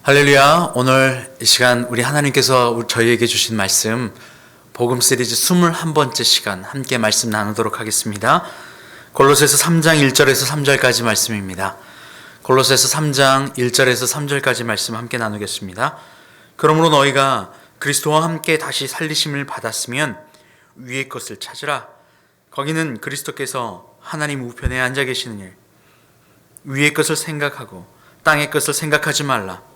할렐루야. 오늘 이 시간 우리 하나님께서 저희에게 주신 말씀 복음 시리즈 21번째 시간 함께 말씀 나누도록 하겠습니다. 골로새서 3장 1절에서 3절까지 말씀입니다. 골로새서 3장 1절에서 3절까지 말씀 함께 나누겠습니다. 그러므로 너희가 그리스도와 함께 다시 살리심을 받았으면 위의 것을 찾으라. 거기는 그리스도께서 하나님 우편에 앉아 계시는 일. 위의 것을 생각하고 땅의 것을 생각하지 말라.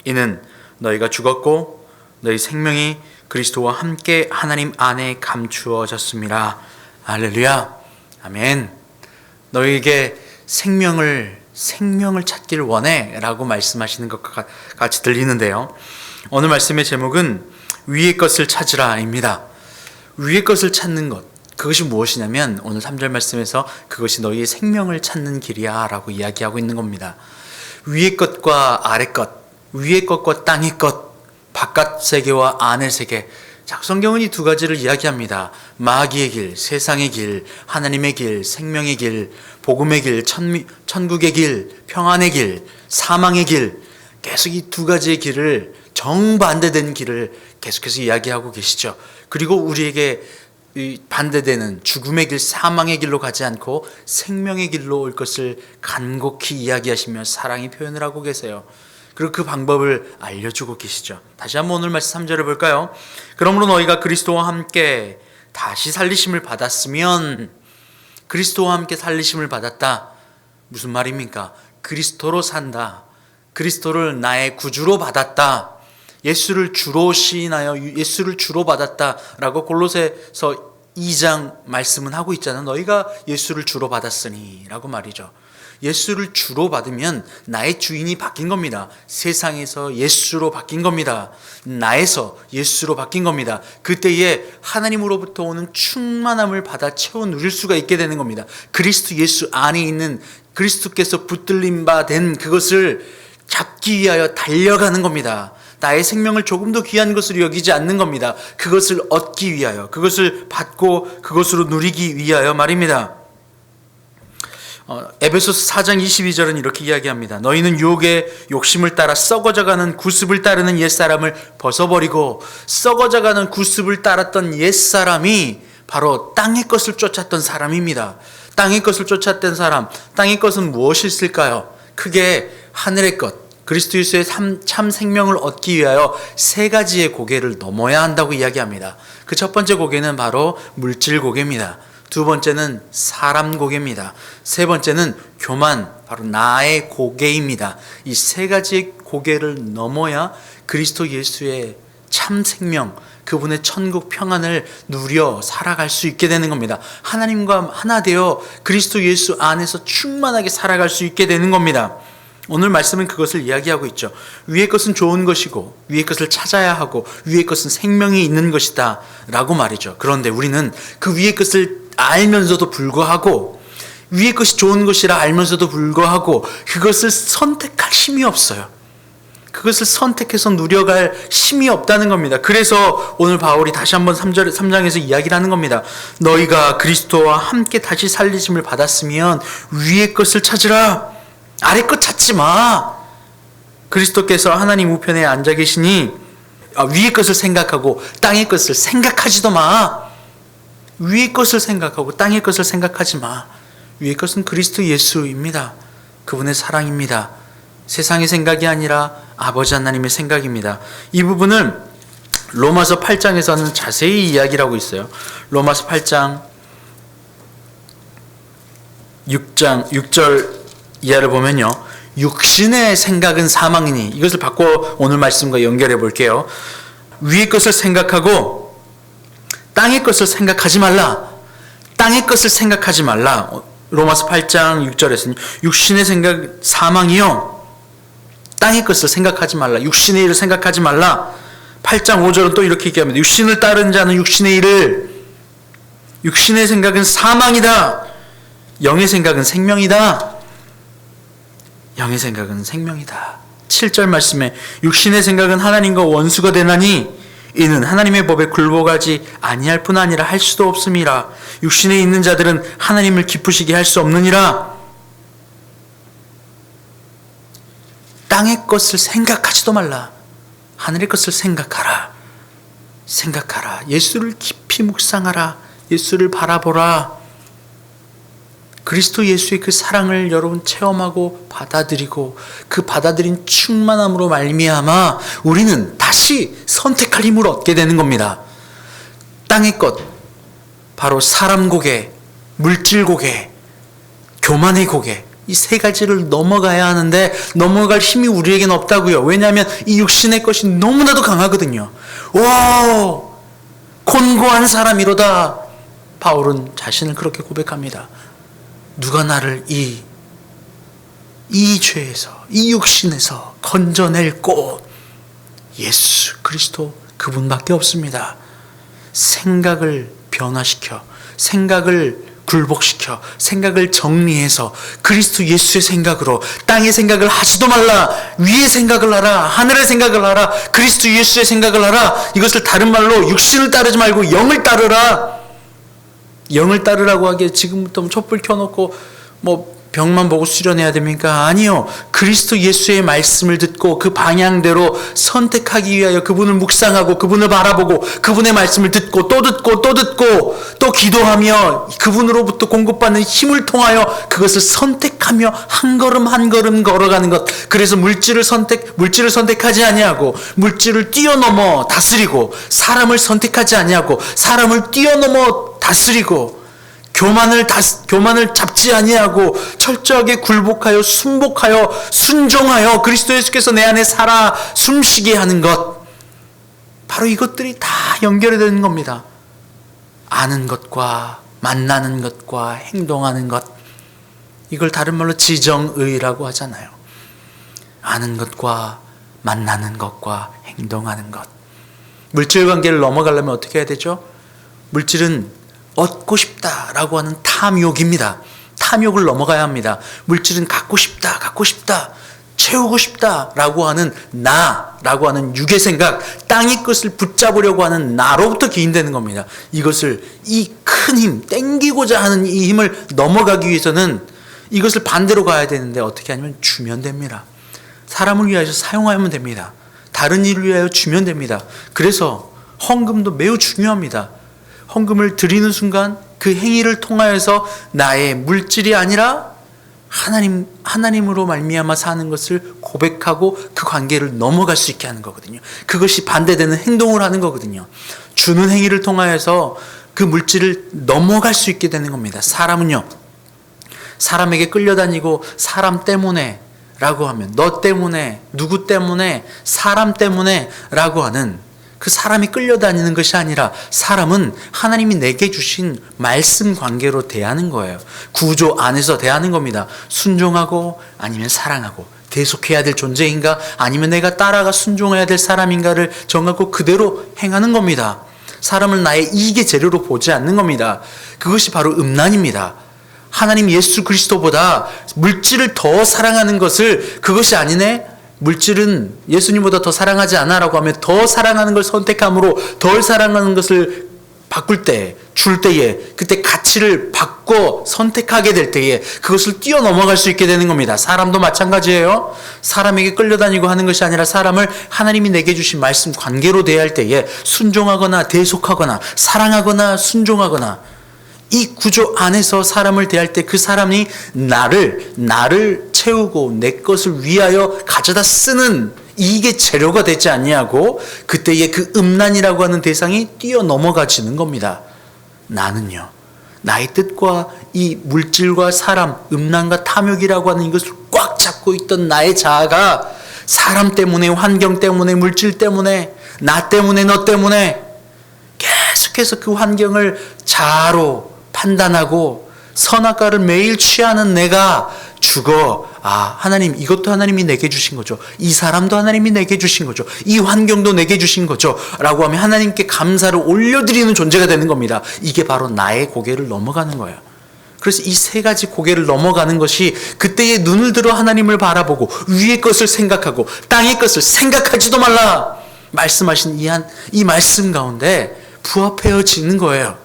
이는 너희가 죽었고 너희 생명이 그리스도와 함께 하나님 안에 감추어졌음이라. 할렐루야. 아멘. 너희에게 생명을 찾길 원해 라고 말씀하시는 것과 같이 들리는데요, 오늘 말씀의 제목은 위의 것을 찾으라 입니다. 위의 것을 찾는 것, 그것이 무엇이냐면 오늘 3절 말씀에서 그것이 너희의 생명을 찾는 길이야 라고 이야기하고 있는 겁니다. 위의 것과 아래 것, 위의 것과 땅의 것, 바깥 세계와 안의 세계. 자, 성경은 이 두 가지를 이야기합니다. 마귀의 길, 세상의 길, 하나님의 길, 생명의 길, 복음의 길, 천국의 길, 평안의 길, 사망의 길. 계속 이 두 가지의 길을, 정반대된 길을 계속해서 이야기하고 계시죠. 그리고 우리에게 이 반대되는 죽음의 길, 사망의 길로 가지 않고 생명의 길로 올 것을 간곡히 이야기하시며 사랑의 표현을 하고 계세요. 그리고 그 방법을 알려주고 계시죠. 다시 한번 오늘 말씀 3절을 볼까요? 그러므로 너희가 그리스도와 함께 다시 살리심을 받았으면, 그리스도와 함께 살리심을 받았다. 무슨 말입니까? 그리스도로 산다. 그리스도를 나의 구주로 받았다. 예수를 주로 시인하여 예수를 주로 받았다 라고 골로새서 2장 말씀은 하고 있잖아요. 너희가 예수를 주로 받았으니 라고 말이죠. 예수를 주로 받으면 나의 주인이 바뀐 겁니다. 세상에서 예수로 바뀐 겁니다. 나에서 예수로 바뀐 겁니다. 그때에 하나님으로부터 오는 충만함을 받아 채워 누릴 수가 있게 되는 겁니다. 그리스도 예수 안에 있는 그리스도께서 붙들림 바 된 그것을 잡기 위하여 달려가는 겁니다. 나의 생명을 조금 더 귀한 것으로 여기지 않는 겁니다. 그것을 얻기 위하여, 그것을 받고 그것으로 누리기 위하여 말입니다. 에베소서 4장 22절은 이렇게 이야기합니다. 너희는 유혹의 욕심을 따라 썩어져가는 구습을 따르는 옛사람을 벗어버리고, 썩어져가는 구습을 따랐던 옛사람이 바로 땅의 것을 쫓았던 사람입니다. 땅의 것을 쫓았던 사람, 땅의 것은 무엇이 있을까요? 크게 하늘의 것, 그리스도 예수의 참 생명을 얻기 위하여 세 가지의 고개를 넘어야 한다고 이야기합니다. 그 첫 번째 고개는 바로 물질 고개입니다. 두 번째는 사람 고개입니다. 세 번째는 교만, 바로 나의 고개입니다. 이 세 가지의 고개를 넘어야 그리스도 예수의 참 생명, 그분의 천국 평안을 누려 살아갈 수 있게 되는 겁니다. 하나님과 하나 되어 그리스도 예수 안에서 충만하게 살아갈 수 있게 되는 겁니다. 오늘 말씀은 그것을 이야기하고 있죠. 위의 것은 좋은 것이고 위의 것을 찾아야 하고 위의 것은 생명이 있는 것이다 라고 말이죠. 그런데 우리는 그 위의 것을 알면서도 불구하고, 위의 것이 좋은 것이라 알면서도 불구하고 그것을 선택할 힘이 없어요. 그것을 선택해서 누려갈 힘이 없다는 겁니다. 그래서 오늘 바울이 다시 한번 3장에서 이야기를 하는 겁니다. 너희가 그리스도와 함께 다시 살리심을 받았으면 위의 것을 찾으라. 아래 것 찾지 마. 그리스도께서 하나님 우편에 앉아 계시니 위의 것을 생각하고 땅의 것을 생각하지도 마. 위의 것을 생각하고 땅의 것을 생각하지 마. 위의 것은 그리스도 예수입니다. 그분의 사랑입니다. 세상의 생각이 아니라 아버지 하나님의 생각입니다. 이 부분은 로마서 8장에서는 자세히 이야기를 하고 있어요. 로마서 8장 6절 이하를 보면요, 육신의 생각은 사망이니, 이것을 바꿔 오늘 말씀과 연결해 볼게요. 위의 것을 생각하고 땅의 것을 생각하지 말라. 땅의 것을 생각하지 말라. 로마서 8장 6절에서는 육신의 생각 사망이요, 땅의 것을 생각하지 말라. 육신의 일을 생각하지 말라. 8장 5절은 또 이렇게 얘기합니다. 육신을 따른 자는 육신의 일을, 육신의 생각은 사망이다. 영의 생각은 생명이다. 영의 생각은 생명이다. 7절 말씀에 육신의 생각은 하나님과 원수가 되나니 이는 하나님의 법에 굴복하지 아니할 뿐 아니라 할 수도 없음이라. 육신에 있는 자들은 하나님을 기쁘시게 할 수 없느니라. 땅의 것을 생각하지도 말라. 하늘의 것을 생각하라. 생각하라. 예수를 깊이 묵상하라. 예수를 바라보라. 그리스도 예수의 그 사랑을 여러분 체험하고 받아들이고 그 받아들인 충만함으로 말미암아 우리는 다시 선택할 힘을 얻게 되는 겁니다. 땅의 것, 바로 사람 고개, 물질 고개, 교만의 고개, 이 세 가지를 넘어가야 하는데 넘어갈 힘이 우리에겐 없다고요. 왜냐하면 이 육신의 것이 너무나도 강하거든요. 오, 곤고한 사람이로다. 바울은 자신을 그렇게 고백합니다. 누가 나를 이 죄에서, 이 육신에서 건져낼 곳, 예수 그리스도 그분밖에 없습니다. 생각을 변화시켜, 생각을 굴복시켜, 생각을 정리해서 그리스도 예수의 생각으로 땅의 생각을 하지도 말라. 위의 생각을 하라. 하늘의 생각을 하라. 그리스도 예수의 생각을 하라. 이것을 다른 말로 육신을 따르지 말고 영을 따르라. 영을 따르라고 하기에 지금부터 촛불 켜놓고 병만 보고 수련해야 됩니까? 아니요. 그리스도 예수의 말씀을 듣고 그 방향대로 선택하기 위하여 그분을 묵상하고 그분을 바라보고 그분의 말씀을 듣고 또 듣고 또 듣고 또 기도하며 그분으로부터 공급받는 힘을 통하여 그것을 선택하며 한 걸음 한 걸음 걸어가는 것. 그래서 물질을 선택하지 아니하고 물질을 뛰어넘어 다스리고 사람을 선택하지 아니하고 사람을 뛰어넘어 다스리고 교만을 잡지 아니하고 철저하게 굴복하여 순복하여 순종하여 그리스도 예수께서 내 안에 살아 숨쉬게 하는 것, 바로 이것들이 다 연결이 되는 겁니다. 아는 것과 만나는 것과 행동하는 것, 이걸 다른 말로 지정의라고 하잖아요. 아는 것과 만나는 것과 행동하는 것. 물질 관계를 넘어가려면 어떻게 해야 되죠? 물질은 얻고 싶다라고 하는 탐욕입니다. 탐욕을 넘어가야 합니다. 물질은 갖고 싶다, 채우고 싶다라고 하는 나라고 하는 육의 생각, 땅의 것을 붙잡으려고 하는 나로부터 기인되는 겁니다. 이것을 이 큰 힘, 땡기고자 하는 이 힘을 넘어가기 위해서는 이것을 반대로 가야 되는데 어떻게 하냐면 주면 됩니다. 사람을 위하여 사용하면 됩니다. 다른 일을 위하여 주면 됩니다. 그래서 헌금도 매우 중요합니다. 헌금을 드리는 순간 그 행위를 통하여서 나의 물질이 아니라 하나님으로 말미암아 사는 것을 고백하고 그 관계를 넘어갈 수 있게 하는 거거든요. 그것이 반대되는 행동을 하는 거거든요. 주는 행위를 통하여서 그 물질을 넘어갈 수 있게 되는 겁니다. 사람은요, 사람에게 끌려다니고 사람 때문에 라고 하면, 너 때문에, 누구 때문에, 사람 때문에 라고 하는 그 사람이 끌려다니는 것이 아니라 사람은 하나님이 내게 주신 말씀 관계로 대하는 거예요. 구조 안에서 대하는 겁니다. 순종하고 아니면 사랑하고, 대속해야 될 존재인가 아니면 내가 따라가 순종해야 될 사람인가를 정하고 그대로 행하는 겁니다. 사람을 나의 이익의 재료로 보지 않는 겁니다. 그것이 바로 음란입니다. 하나님 예수 그리스도보다 물질을 더 사랑하는 것을, 그것이 아니네, 물질은 예수님보다 더 사랑하지 않아 라고 하면 더 사랑하는 걸 선택함으로 덜 사랑하는 것을 바꿀 때, 줄 때에, 그때 가치를 바꿔 선택하게 될 때에 그것을 뛰어넘어갈 수 있게 되는 겁니다. 사람도 마찬가지예요. 사람에게 끌려다니고 하는 것이 아니라 사람을 하나님이 내게 주신 말씀 관계로 대할 때에 순종하거나 대속하거나 사랑하거나 순종하거나, 이 구조 안에서 사람을 대할 때 그 사람이 나를 채우고 내 것을 위하여 가져다 쓰는 이익의 재료가 되지 않냐고, 그때의 그 음란이라고 하는 대상이 뛰어넘어가지는 겁니다. 나는요, 나의 뜻과 이 물질과 사람, 음란과 탐욕이라고 하는 이것을 꽉 잡고 있던 나의 자아가 사람 때문에, 환경 때문에, 물질 때문에, 나 때문에, 너 때문에 계속해서 그 환경을 자아로 판단하고 선악과를 매일 취하는 내가 죽어. 하나님, 이것도 하나님이 내게 주신 거죠. 이 사람도 하나님이 내게 주신 거죠. 이 환경도 내게 주신 거죠. 라고 하면 하나님께 감사를 올려드리는 존재가 되는 겁니다. 이게 바로 나의 고개를 넘어가는 거예요. 그래서 이 세 가지 고개를 넘어가는 것이 그때의 눈을 들어 하나님을 바라보고 위의 것을 생각하고 땅의 것을 생각하지도 말라 말씀하신 이 말씀 가운데 부합해지는 거예요.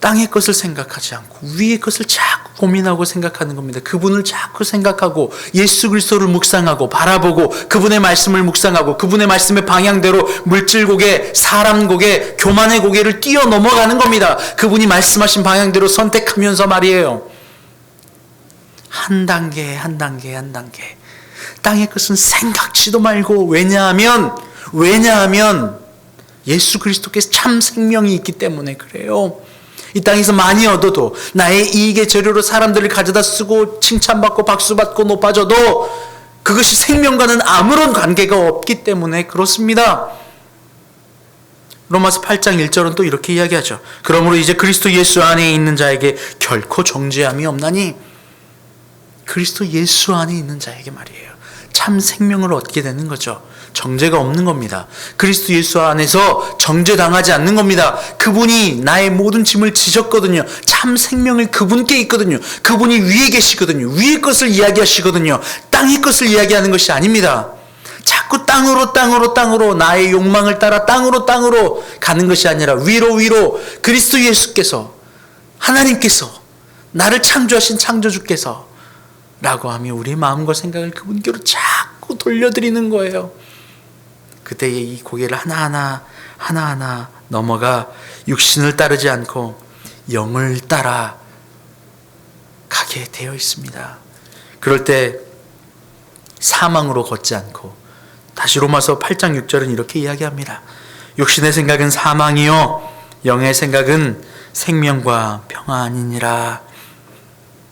땅의 것을 생각하지 않고 위의 것을 자꾸 고민하고 생각하는 겁니다. 그분을 자꾸 생각하고 예수 그리스도를 묵상하고 바라보고 그분의 말씀을 묵상하고 그분의 말씀의 방향대로 물질 고개, 사람 고개, 교만의 고개를 뛰어넘어가는 겁니다. 그분이 말씀하신 방향대로 선택하면서 말이에요. 한 단계 한 단계 한 단계 땅의 것은 생각지도 말고 왜냐하면 예수 그리스도께서 참 생명이 있기 때문에 그래요. 이 땅에서 많이 얻어도 나의 이익의 재료로 사람들을 가져다 쓰고 칭찬받고 박수받고 높아져도 그것이 생명과는 아무런 관계가 없기 때문에 그렇습니다. 로마서 8장 1절은 또 이렇게 이야기하죠. 그러므로 이제 그리스도 예수 안에 있는 자에게 결코 정죄함이 없나니, 그리스도 예수 안에 있는 자에게 말이에요. 참 생명을 얻게 되는 거죠. 정죄가 없는 겁니다. 그리스도 예수 안에서 정죄당하지 않는 겁니다. 그분이 나의 모든 짐을 지셨거든요. 참 생명을 그분께 있거든요. 그분이 위에 계시거든요. 위의 것을 이야기하시거든요. 땅의 것을 이야기하는 것이 아닙니다. 자꾸 땅으로 나의 욕망을 따라 땅으로 가는 것이 아니라 위로 그리스도 예수께서, 하나님께서, 나를 창조하신 창조주께서 라고 하며 우리의 마음과 생각을 그분께로 자꾸 돌려드리는 거예요. 그때에 이 고개를 하나하나 넘어가 육신을 따르지 않고 영을 따라 가게 되어 있습니다. 그럴 때 사망으로 걷지 않고, 다시 로마서 8장 6절은 이렇게 이야기합니다. 육신의 생각은 사망이요 영의 생각은 생명과 평안이니라.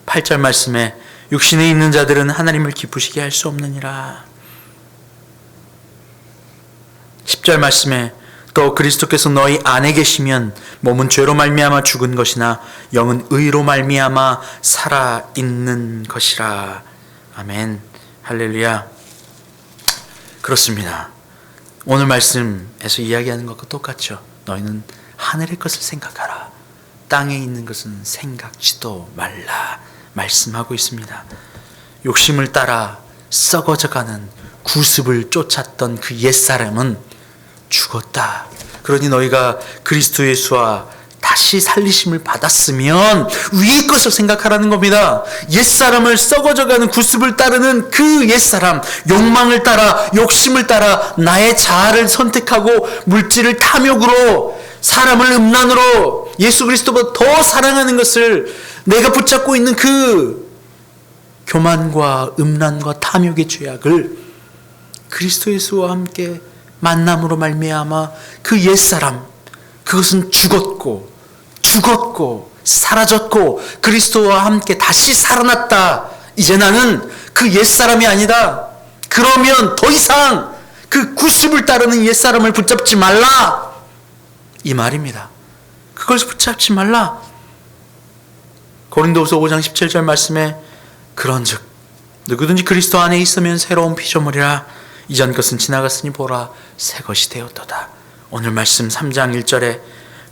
8절 말씀에 육신에 있는 자들은 하나님을 기쁘시게 할 수 없느니라. 10절 말씀에 또 그리스도께서 너희 안에 계시면 몸은 죄로 말미암아 죽은 것이나 영은 의로 말미암아 살아있는 것이라. 아멘. 할렐루야. 그렇습니다. 오늘 말씀에서 이야기하는 것과 똑같죠. 너희는 하늘의 것을 생각하라. 땅에 있는 것은 생각지도 말라 말씀하고 있습니다. 욕심을 따라 썩어져가는 구습을 쫓았던 그 옛사람은 죽었다. 그러니 너희가 그리스도 예수와 다시 살리심을 받았으면 위의 것을 생각하라는 겁니다. 옛사람을 썩어져가는 구습을 따르는 그 옛사람, 욕망을 따라, 욕심을 따라 나의 자아를 선택하고 물질을 탐욕으로, 사람을 음란으로, 예수 그리스도보다 더 사랑하는 것을 내가 붙잡고 있는 그 교만과 음란과 탐욕의 죄악을 그리스도 예수와 함께 만남으로 말미암아 그 옛사람, 그것은 죽었고 사라졌고 그리스도와 함께 다시 살아났다. 이제 나는 그 옛사람이 아니다. 그러면 더 이상 그 구습을 따르는 옛사람을 붙잡지 말라, 이 말입니다. 그걸 붙잡지 말라. 고린도후서 5장 17절 말씀에 그런즉 누구든지 그리스도 안에 있으면 새로운 피조물이라. 이전 것은 지나갔으니 보라 새 것이 되었도다. 오늘 말씀 3장 1절에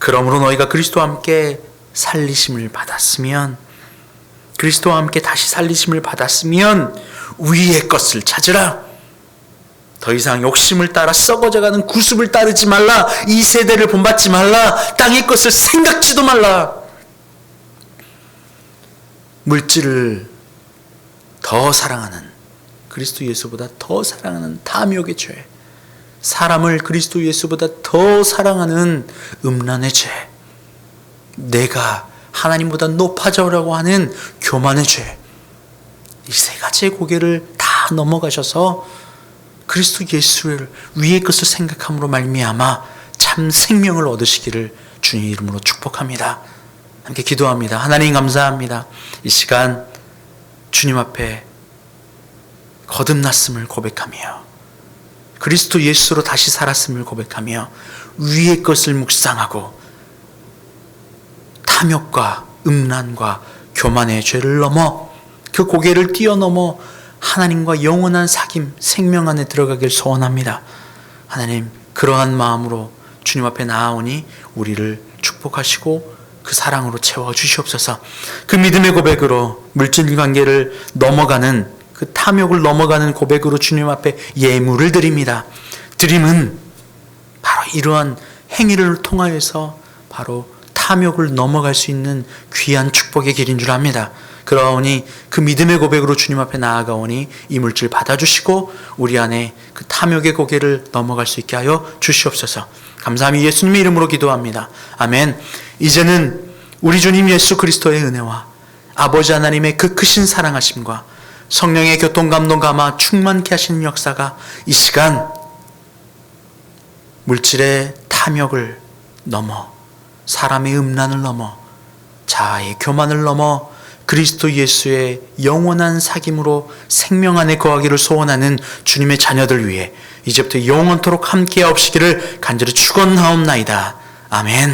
그러므로 너희가 그리스도와 함께 살리심을 받았으면, 그리스도와 함께 다시 살리심을 받았으면 위의 것을 찾으라. 더 이상 욕심을 따라 썩어져가는 구습을 따르지 말라. 이 세대를 본받지 말라. 땅의 것을 생각지도 말라. 물질을 더 사랑하는, 그리스도 예수보다 더 사랑하는 탐욕의 죄, 사람을 그리스도 예수보다 더 사랑하는 음란의 죄, 내가 하나님보다 높아져라고 하는 교만의 죄, 이 세 가지의 고개를 다 넘어가셔서 그리스도 예수를 위의 것을 생각함으로 말미암아 참 생명을 얻으시기를 주님 이름으로 축복합니다. 함께 기도합니다. 하나님 감사합니다. 이 시간 주님 앞에 거듭났음을 고백하며 그리스도 예수로 다시 살았음을 고백하며 위의 것을 묵상하고 탐욕과 음란과 교만의 죄를 넘어 그 고개를 뛰어넘어 하나님과 영원한 사귐, 생명 안에 들어가길 소원합니다. 하나님, 그러한 마음으로 주님 앞에 나아오니 우리를 축복하시고 그 사랑으로 채워주시옵소서. 그 믿음의 고백으로 물질 관계를 넘어가는, 그 탐욕을 넘어가는 고백으로 주님 앞에 예물을 드립니다. 드림은 바로 이러한 행위를 통하여서 바로 탐욕을 넘어갈 수 있는 귀한 축복의 길인 줄 압니다. 그러하오니 그 믿음의 고백으로 주님 앞에 나아가오니 이물질 받아주시고 우리 안에 그 탐욕의 고개를 넘어갈 수 있게 하여 주시옵소서. 감사함이 예수님의 이름으로 기도합니다. 아멘. 이제는 우리 주님 예수 그리스도의 은혜와 아버지 하나님의 그 크신 사랑하심과 성령의 교통감동 감화 충만케 하시는 역사가 이 시간 물질의 탐욕을 넘어 사람의 음란을 넘어 자아의 교만을 넘어 그리스도 예수의 영원한 사귐으로 생명 안에 거하기를 소원하는 주님의 자녀들 위해 이제부터 영원토록 함께 하옵시기를 간절히 축원하옵나이다. 아멘.